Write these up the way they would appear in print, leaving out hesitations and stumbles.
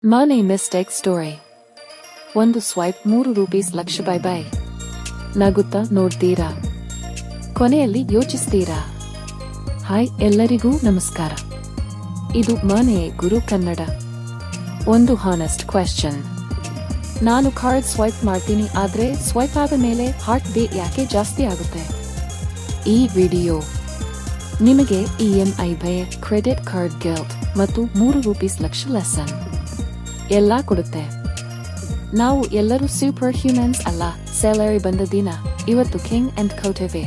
ಮನಿ mistake story. ಒಂದು swipe ₹3 lakh bye bye. ನಗುತ್ತಾ ನೋಡ್ತೀರಾ, ಕೊನೆಯಲ್ಲಿ ಯೋಚಿಸ್ತೀರಾ. ಹಾಯ್, ಎಲ್ಲರಿಗೂ ನಮಸ್ಕಾರ. ಇದು ಮನೆ ಗುರು ಕನ್ನಡ. ಒಂದು ಹಾನೆಸ್ಟ್ ಕ್ವೆಶ್ಚನ್. ನಾನು ಕಾರ್ಡ್ ಸ್ವೈಪ್ ಮಾಡ್ತೀನಿ, ಆದ್ರೆ ಸ್ವೈಪ್ ಆದ ಮೇಲೆ ಹಾರ್ಟ್ ಬೀಟ್ ಯಾಕೆ ಜಾಸ್ತಿ ಆಗುತ್ತೆ? ಈ ವಿಡಿಯೋ ನಿಮಗೆ EMI ಭಯ, ಕ್ರೆಡಿಟ್ ಕಾರ್ಡ್ ಗಿಲ್ಟ್ ಮತ್ತು ₹3 ಲಕ್ಷ ಲೆಸನ್ ಎಲ್ಲಾ ಕೊಡುತ್ತೆ. ನಾವು ಎಲ್ಲರೂ ಸೂಪರ್ ಹ್ಯೂಮನ್ಸ್ ಅಲ್ಲ. ಸ್ಯಾಲರಿ ಬಂದ ದಿನ ಇವತ್ತು ಕಿಂಗ್ ಅಂಡ್ ಕೋಟೆವೆ.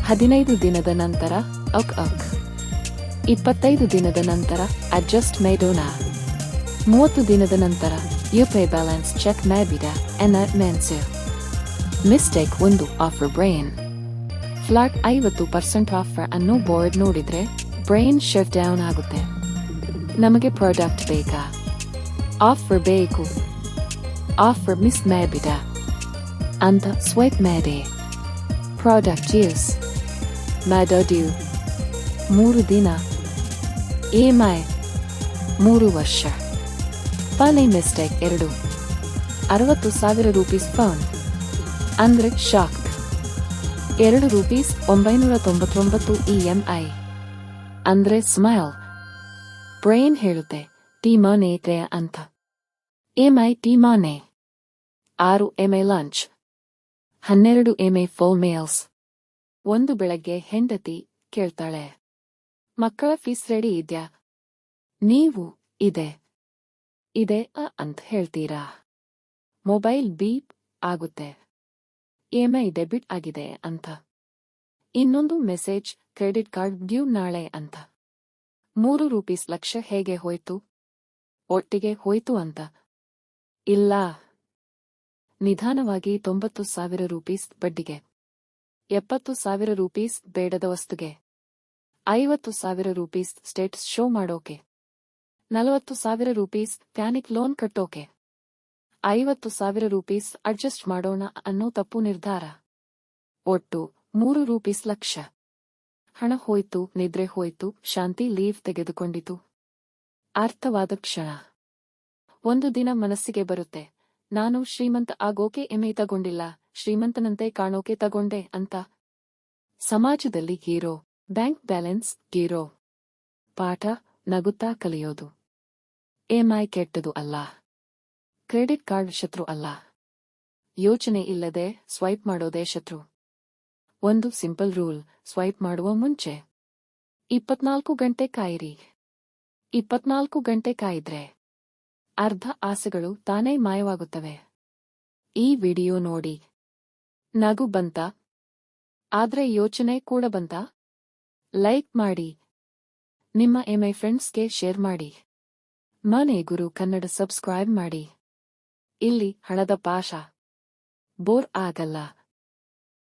15 ದಿನದ ನಂತರ 25 ದಿನದ ನಂತರ ಅಡ್ಜಸ್ಟ್ ಮಾಡೋಣ. 30 ದಿನದ ನಂತರ UPI ಬ್ಯಾಲೆನ್ಸ್ ಚೆಕ್ ಮಾಡಿದ ಮೆನ್ಸು. Mistake 1. Offer brain. Flat 50% offer ಅನ್ನು ಬೋರ್ಡ್ ನೋಡಿದ್ರೆ ಬ್ರೈನ್ ಶಟ್ ಡೌನ್ ಆಗುತ್ತೆ. ನಮಗೆ ಪ್ರಾಡಕ್ಟ್ ಬೇಕಾ? ಆಫರ್ ಬೇಕು. ಆಫರ್ ಮಿಸ್ ಮಾಡಿದ ಅಂತ ಸ್ವೈಪ್ ಮಾಡಿ. ಪ್ರಾಡಕ್ಟ್ ಯೂಸ್ ಮಾಡೋದು 3 ದಿನ, EMI 3 ವರ್ಷ. Funny mistake 2. ₹60,000 ಫೋನ್ ಅಂದ್ರೆ ಶಾಕ್. ₹999 EMI ಅಂದ್ರೆ ಸ್ಮೈಲ್. ಬ್ರೈನ್ ಹೇಳುತ್ತೆ ಟಿ ಮನೆ ಅಂತ. EMI ಟಿ ಮನೆ. 6 EMI lunch, 12 EMI full meals. ಒಂದು ಬೆಳಗ್ಗೆ ಹೆಂಡತಿ ಕೇಳ್ತಾಳೆ, ಮಕ್ಕಳ ಫೀಸ್ ರೆಡಿ ಇದ್ಯಾ? ನೀವು ಇದೆ ಅಂತ ಹೇಳ್ತೀರಾ. ಮೊಬೈಲ್ ಬೀಪ್ ಆಗುತ್ತೆ, EMI ಡೆಬಿಟ್ ಆಗಿದೆ ಅಂತ. ಇನ್ನೊಂದು ಮೆಸೇಜ್, ಕ್ರೆಡಿಟ್ ಕಾರ್ಡ್ ಡ್ಯೂ ನಾಳೆ ಅಂತ. ₹3 ಲಕ್ಷ ಹೇಗೆ ಹೋಯ್ತು? ಒಟ್ಟಿಗೆ ಹೋಯ್ತು ಅಂತ. ಇಲ್ಲ, ನಿಧಾನವಾಗಿ ₹90,000 ಬಡ್ಡಿಗೆ, ₹70,000 ಬೇಡದ ವಸ್ತುಗೆ, ₹50,000 ಸ್ಟೇಟಸ್ ಶೋ ಮಾಡೋಕೆ, ₹40,000 ಪ್ಯಾನಿಕ್ ಲೋನ್ ಕಟ್ಟೋಕೆ, ₹50,000 ಅಡ್ಜಸ್ಟ್ ಮಾಡೋಣ ಅನ್ನೋ ತಪ್ಪು ನಿರ್ಧಾರ. ಒಟ್ಟು ₹3 ಲಕ್ಷ. ಹಣ ಹೋಯ್ತು, ನಿದ್ರೆ ಹೋಯ್ತು, ಶಾಂತಿ ಲೀವ್ ತೆಗೆದುಕೊಂಡಿತು. ಅರ್ಥವಾದ ಕ್ಷಣ ಒಂದು ದಿನ ಮನಸ್ಸಿಗೆ ಬರುತ್ತೆ, ನಾನು ಶ್ರೀಮಂತ ಆಗೋಕೆ EMI ತಗೊಂಡಿಲ್ಲ, ಶ್ರೀಮಂತನಂತೆ ಕಾಣೋಕೆ ತಗೊಂಡೆ ಅಂತ. ಸಮಾಜದಲ್ಲಿ ಹೀರೋ, ಬ್ಯಾಂಕ್ ಬ್ಯಾಲೆನ್ಸ್ ಗೀರೋ. ಪಾಠ ನಗುತ್ತಾ ಕಲಿಯೋದು. EMI ಕೆಟ್ಟದು ಅಲ್ಲ, ಕ್ರೆಡಿಟ್ ಕಾರ್ಡ್ ಶತ್ರು ಅಲ್ಲ. ಯೋಚನೆ ಇಲ್ಲದೆ ಸ್ವೈಪ್ ಮಾಡೋದೇ ಶತ್ರು. ಒಂದು ಸಿಂಪಲ್ ರೂಲ್, ಸ್ವೈಪ್ ಮಾಡುವ ಮುಂಚೆ 24 ಗಂಟೆ ಕಾಯಿರಿ. 24 ಗಂಟೆ ಕಾಯಿದ್ರೆ ಅರ್ಧ ಆಸೆಗಳು ತಾನೇ ಮಾಯವಾಗುತ್ತವೆ. ಈ ವಿಡಿಯೋ ನೋಡಿ ನಗು ಬಂತಾ? ಆದ್ರೆ ಯೋಚನೆ ಕೂಡ ಬಂತಾ? ಲೈಕ್ ಮಾಡಿ, ನಿಮ್ಮ EMI ಫ್ರೆಂಡ್ಸ್ಗೆ ಶೇರ್ ಮಾಡಿ. ಮನೆ ಗುರು ಕನ್ನಡ ಸಬ್ಸ್ಕ್ರೈಬ್ ಮಾಡಿ. ಇಲ್ಲಿ ಹಣದ ಪಾಶ ಬೋರ್ ಆಗಲ್ಲ.